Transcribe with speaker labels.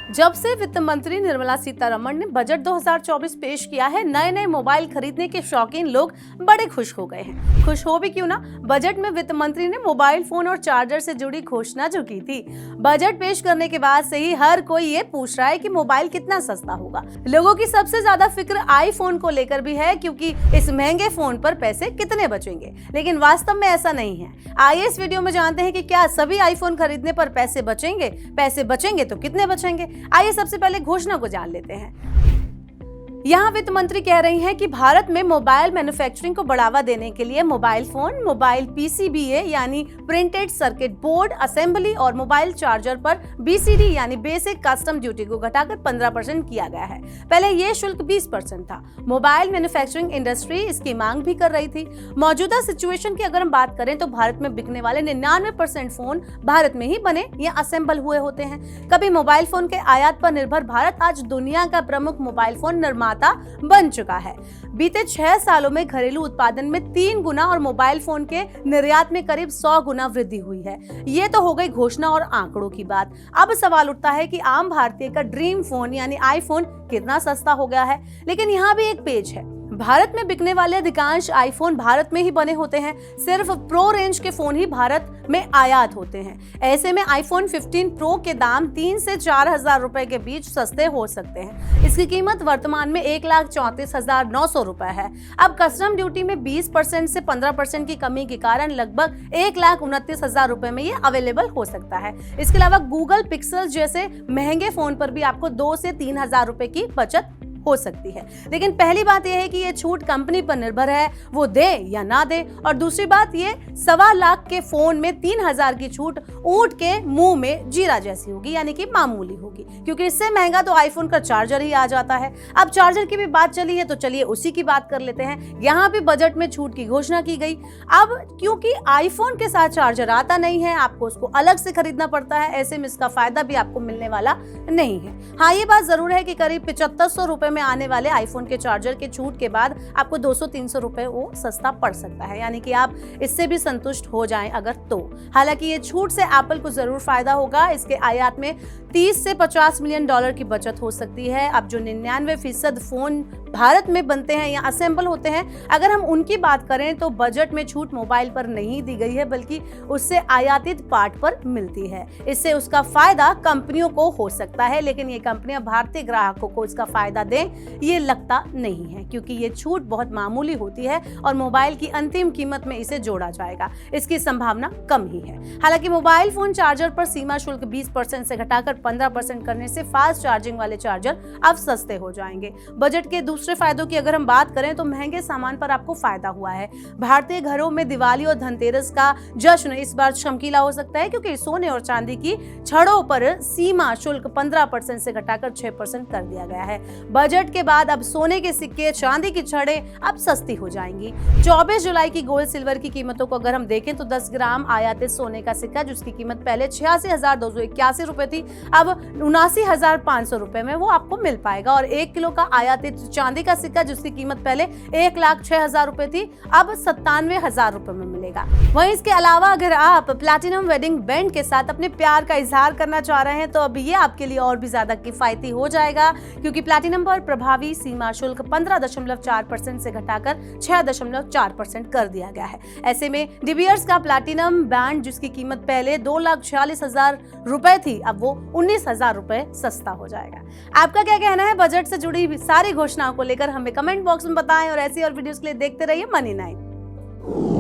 Speaker 1: जब से वित्त मंत्री निर्मला सीतारमण ने बजट 2024 पेश किया है, नए नए मोबाइल खरीदने के शौकीन लोग बड़े खुश हो गए हैं। खुश हो भी क्यों ना, बजट में वित्त मंत्री ने मोबाइल फोन और चार्जर से जुड़ी घोषणा जो की थी, बजट पेश करने के बाद से ही हर कोई ये पूछ रहा है कि मोबाइल कितना सस्ता होगा। लोगों की सबसे ज्यादा फिक्र आईफोन को लेकर भी है, क्योंकि इस महंगे फोन पर पैसे कितने बचेंगे, लेकिन वास्तव में ऐसा नहीं है। आइए इस वीडियो में जानते हैं कि क्या सभी आईफोन खरीदने पर पैसे बचेंगे तो कितने बचेंगे। आइए सबसे पहले घोषणा को जान लेते हैं। यहाँ वित्त मंत्री कह रही हैं कि भारत में मोबाइल मैन्युफैक्चरिंग को बढ़ावा देने के लिए मोबाइल फोन, मोबाइल पीसीबीए यानी प्रिंटेड सर्किट बोर्ड असेंबली और मोबाइल चार्जर पर बीसीडी यानी बेसिक कस्टम ड्यूटी को घटाकर 15% किया गया है। पहले ये शुल्क 20% था। मोबाइल मैन्युफैक्चरिंग इंडस्ट्री इसकी मांग भी कर रही थी। मौजूदा सिचुएशन की अगर हम बात करें तो भारत में बिकने वाले 99% फोन भारत में ही बने या असेंबल हुए होते हैं। कभी मोबाइल फोन के आयात पर निर्भर भारत आज दुनिया का प्रमुख मोबाइल फोन निर्माता बन चुका है। बीते 6 सालों में घरेलू उत्पादन में 3 गुना और मोबाइल फोन के निर्यात में करीब 100 गुना वृद्धि हुई है। ये तो हो गई घोषणा और आंकड़ों की बात। अब सवाल उठता है कि आम भारतीय का ड्रीम फोन यानी आईफोन कितना सस्ता हो गया है। लेकिन यहाँ भी एक पेच है। भारत में बिकने वाले अधिकांश आईफोन भारत में ही बने होते हैं। सिर्फ प्रो रेंज के फोन ही भारत में आयात होते हैं। ऐसे में आईफोन 15 प्रो के दाम 3 से 4 हजार रुपए के बीच सस्ते हो सकते हैं। इसकी कीमत वर्तमान में 1,34,900 रुपए है। अब कस्टम ड्यूटी में 20% से 15% की कमी के कारण लगभग 1,29,000 रुपए में ये अवेलेबल हो सकता है। इसके अलावा गूगल पिक्सल जैसे महंगे फोन पर भी आपको 2 से 3 हजार रुपए की बचत हो सकती है। लेकिन पहली बात यह है कि ये छूट कंपनी पर निर्भर है, वो दे या ना दे। और दूसरी बात, ये 1.25 लाख के फोन में 3,000 की छूट ऊंट के मुंह में जीरा जैसी होगी, यानी कि मामूली होगी, क्योंकि इससे महंगा तो आईफोन का चार्जर ही आ जाता है। अब चार्जर की भी बात चली है तो चलिए उसी की बात कर लेते हैं। यहाँ भी बजट में छूट की घोषणा की गई। अब क्योंकि आईफोन के साथ चार्जर आता नहीं है, आपको उसको अलग से खरीदना पड़ता है। ऐसे में इसका फायदा भी आपको मिलने वाला नहीं है। हाँ, ये बात जरूर है कि करीब 7500 रुपए में आने वाले आईफोन के चार्जर के छूट के बाद आपको 200-300 रुपए वो सस्ता पड़ सकता है, यानी कि आप इससे भी संतुष्ट हो जाएं अगर तो। हालांकि ये छूट से एप्पल को जरूर फायदा होगा। इसके आयात में 30 से 50 मिलियन डॉलर की बचत हो सकती है। अब जो 99% फोन भारत में बनते हैं या असेंबल होते हैं, अगर हम उनकी बात करें तो बजट में छूट मोबाइल पर नहीं दी गई है, बल्कि उससे आयातित पार्ट पर मिलती है। इससे उसका फायदा कंपनियों को हो सकता है, लेकिन ये कंपनियां भारतीय ग्राहकों को इसका फायदा दें ये लगता नहीं है, क्योंकि ये छूट बहुत मामूली होती है और मोबाइल की अंतिम कीमत में इसे जोड़ा जाएगा, इसकी संभावना कम ही है। हालांकि मोबाइल फोन चार्जर पर सीमा शुल्क 20% से घटाकर 15% करने से फास्ट चार्जिंग वाले चार्जर अब सस्ते हो जाएंगे। बजट के दूसरे फायदों की अगर हम बात करें तो महंगे सामान पर आपको फायदा हुआ है। भारतीय घरों में दिवाली और धनतेरस का जश्न इस बार चमकीला हो सकता है, क्योंकि सोने और चांदी की छड़ों पर सीमा शुल्क 15% से घटाकर 6% कर दिया गया है। बजट के बाद अब सोने के सिक्के, चांदी की छड़ें अब सस्ती हो जाएंगी। 24 जुलाई की गोल्ड सिल्वर की कीमतों को अगर हम देखें तो 10 ग्राम आयातित सोने का सिक्का, जिसकी कीमत पहले 86,281 रुपए थी, अब 79,500 रुपए में वो आपको मिल पाएगा। और 1 किलो का आयातित चांदी का सिक्का, जिसकी कीमत पहले 1,06,000 रुपए थी, अब 97,000 रुपए में मिलेगा। वहीं इसके अलावा अगर आप प्लैटिनम वेडिंग बैंड के साथ अपने प्यार का इजहार करना चाह रहे हैं तो अब ये आपके लिए और भी ज्यादा किफायती हो जाएगा, क्योंकि प्लैटिनम पर प्रभावी सीमा शुल्क 15.4% से घटाकर 6.4% कर दिया गया है। ऐसे में डिबियर्स का प्लैटिनम बैंड, जिसकी कीमत पहले 2,46,000 रुपए थी, अब वो 19,000 रुपए सस्ता हो जाएगा। आपका क्या कहना है बजट से जुड़ी सारी घोषणाओं को लेकर? हमें कमेंट बॉक्स में बताएं और ऐसी और वीडियोस के लिए देखते रहिए मनी 9।